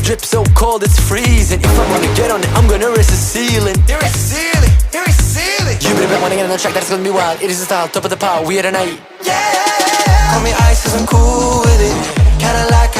drip so cold it's freezing. If I wanna get on it, I'm gonna raise the ceiling. Raise the ceiling, raise the ceiling. You better wanna get on the track, that's gonna be wild. It is the style, top of the power, we are tonight. Yeah. Call me ice cause I'm cool with it. Cadillac